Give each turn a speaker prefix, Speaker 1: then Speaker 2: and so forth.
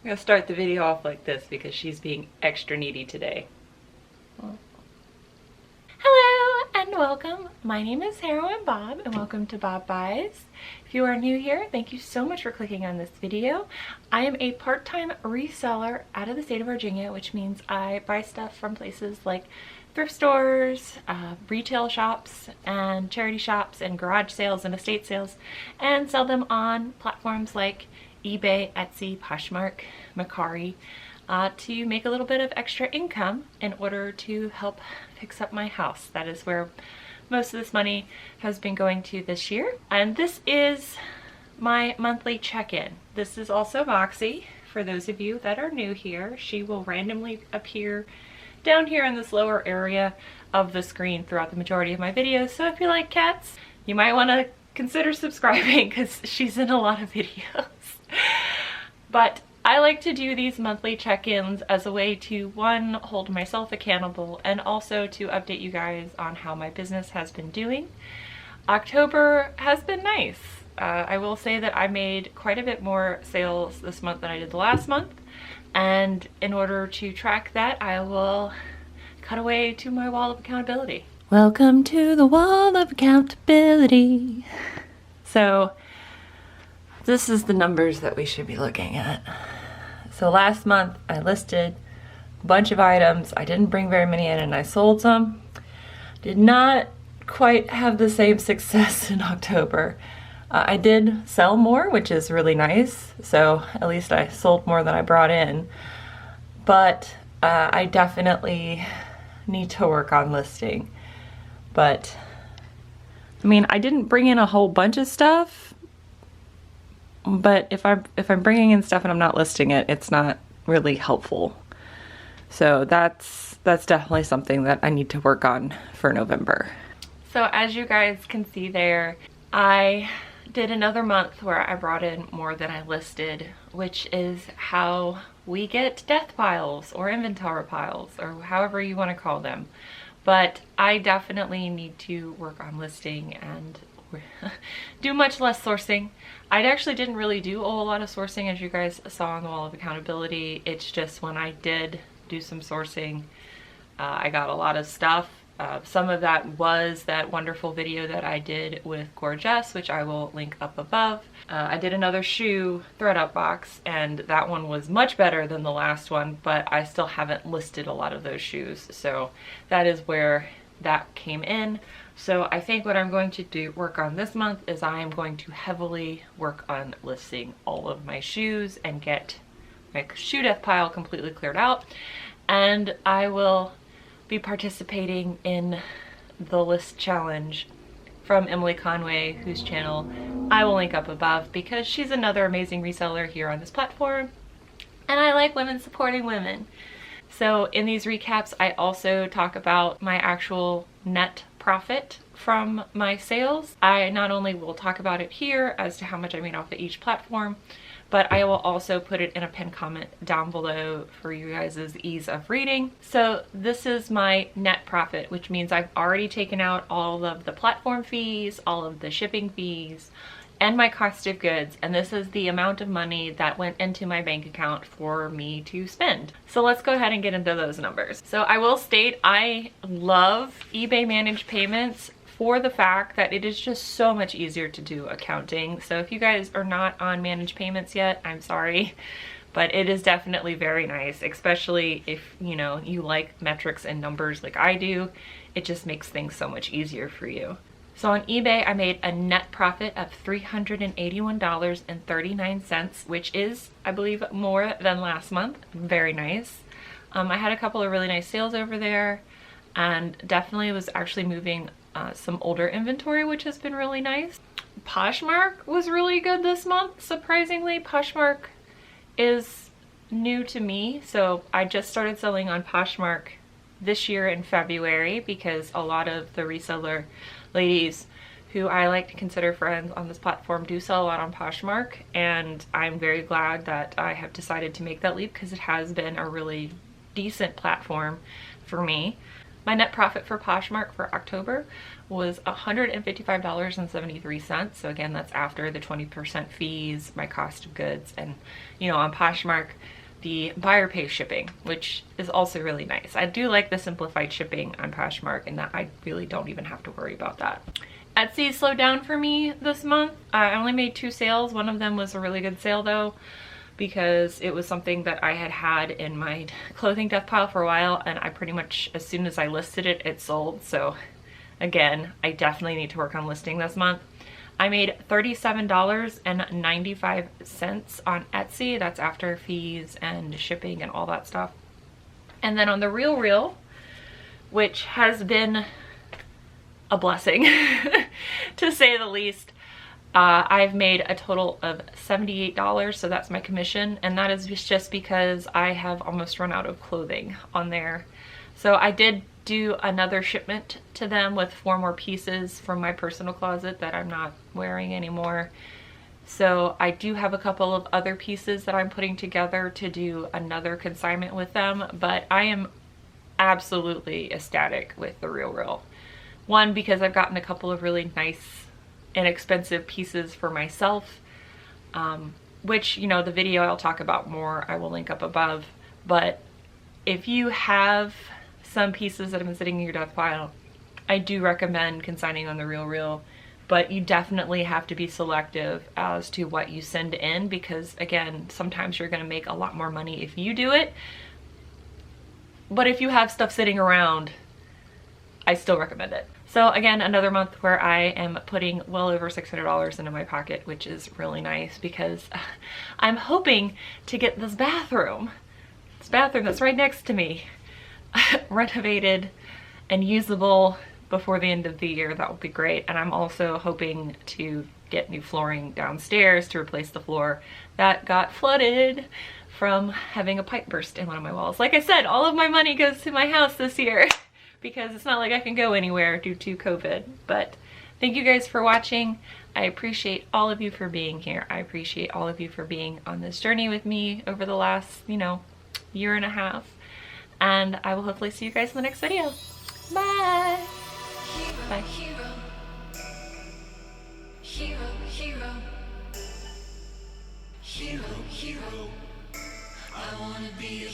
Speaker 1: I'm gonna start the video off like this because she's being extra needy today. Hello and welcome. My name is Heroine Bob and welcome to Bob Buys. If you are new here, thank you so much for clicking on this video. I am a part-time reseller out of the state of Virginia, which means I buy stuff from places like thrift stores, retail shops, and charity shops, and garage sales and estate sales, and sell them on platforms like eBay, Etsy, Poshmark, Mercari, to make a little bit of extra income in order to help fix up my house. That is where most of this money has been going to this year. And this is my monthly check-in. This is also Moxie. For those of you that are new here, she will randomly appear down here in this lower area of the screen throughout the majority of my videos. So if you like cats, you might want to consider subscribing because she's in a lot of videos. But I like to do these monthly check-ins as a way to, one, hold myself accountable, and also to update you guys on how my business has been doing. October has been nice. I will say that I made quite a bit more sales this month than I did the last month, and in order to track that, I will cut away to my wall of accountability. Welcome to the wall of accountability. So this is the numbers that we should be looking at. So last month I listed a bunch of items. I didn't bring very many in and I sold some. Did not quite have the same success in October. I did sell more, which is really nice. So at least I sold more than I brought in. But I definitely need to work on listing. But I mean, I didn't bring in a whole bunch of stuff. But if I'm bringing in stuff and I'm not listing it, it's not really helpful. So that's definitely something that I need to work on for November. So as you guys can see there, I did another month where I brought in more than I listed, which is how we get death piles or inventory piles or however you want to call them. But I definitely need to work on listing and do much less sourcing. I actually didn't really do a whole lot of sourcing, as you guys saw on the wall of accountability. It's just when I did do some sourcing, I got a lot of stuff. Some of that was that wonderful video that I did with Gorgeous, which I will link up above. I did another shoe thread up box, and that one was much better than the last one, but I still haven't listed a lot of those shoes. So that is where that came in. So I think what I'm going to work on this month is I am going to heavily work on listing all of my shoes and get my shoe death pile completely cleared out. And I will be participating in the list challenge from Emily Conway, whose channel I will link up above because she's another amazing reseller here on this platform. And I like women supporting women. So in these recaps, I also talk about my actual net profit from my sales. I not only will talk about it here as to how much I made off of each platform, but I will also put it in a pinned comment down below for you guys' ease of reading. So this is my net profit, which means I've already taken out all of the platform fees, all of the shipping fees, and my cost of goods, and this is the amount of money that went into my bank account for me to spend. So let's go ahead and get into those numbers. So I will state I love eBay managed payments for the fact that it is just so much easier to do accounting. So if you guys are not on managed payments yet, I'm sorry, but it is definitely very nice, especially if you like metrics and numbers like I do. It just makes things so much easier for you. So on eBay, I made a net profit of $381.39, which is, I believe, more than last month. Very nice. I had a couple of really nice sales over there, and definitely was actually moving some older inventory, which has been really nice. Poshmark was really good this month, surprisingly. Poshmark is new to me, so I just started selling on Poshmark this year in February because a lot of the reseller ladies who I like to consider friends on this platform do sell a lot on Poshmark, and I'm very glad that I have decided to make that leap because it has been a really decent platform for me. My net profit for Poshmark for October was $155.73. So again, that's after the 20% fees, my cost of goods, and you know, on Poshmark, the buyer pays shipping, which is also really nice. I do like the simplified shipping on Poshmark and that I really don't even have to worry about that. Etsy slowed down for me this month. I only made 2 sales. One of them was a really good sale though, because it was something that I had in my clothing death pile for a while, and I pretty much, as soon as I listed it, it sold. So again, I definitely need to work on listing this month. I made $37.95 on Etsy. That's after fees and shipping and all that stuff. And then on the Real, which has been a blessing to say the least, I've made a total of $78, so that's my commission, and that is just because I have almost run out of clothing on there. So I did do another shipment to them with 4 more pieces from my personal closet that I'm not wearing anymore. So I do have a couple of other pieces that I'm putting together to do another consignment with them, but I am absolutely ecstatic with the Real. One, because I've gotten a couple of really nice, inexpensive pieces for myself, which, you know, the video I'll talk about more, I will link up above. But if you have some pieces that have been sitting in your death pile, I do recommend consigning on the Real, but you definitely have to be selective as to what you send in, because again, sometimes you're going to make a lot more money if you do it, but if you have stuff sitting around, I still recommend it. So again, another month where I am putting well over $600 into my pocket, which is really nice because I'm hoping to get this bathroom that's right next to me renovated and usable before the end of the year. That would be great. And I'm also hoping to get new flooring downstairs to replace the floor that got flooded from having a pipe burst in one of my walls. Like I said, all of my money goes to my house this year, because it's not like I can go anywhere due to COVID. But thank you guys for watching. I appreciate all of you for being here. I appreciate all of you for being on this journey with me over the last, you know, year and a half. And I will hopefully see you guys in the next video. Bye. Bye.
Speaker 2: Hero, I wanna be a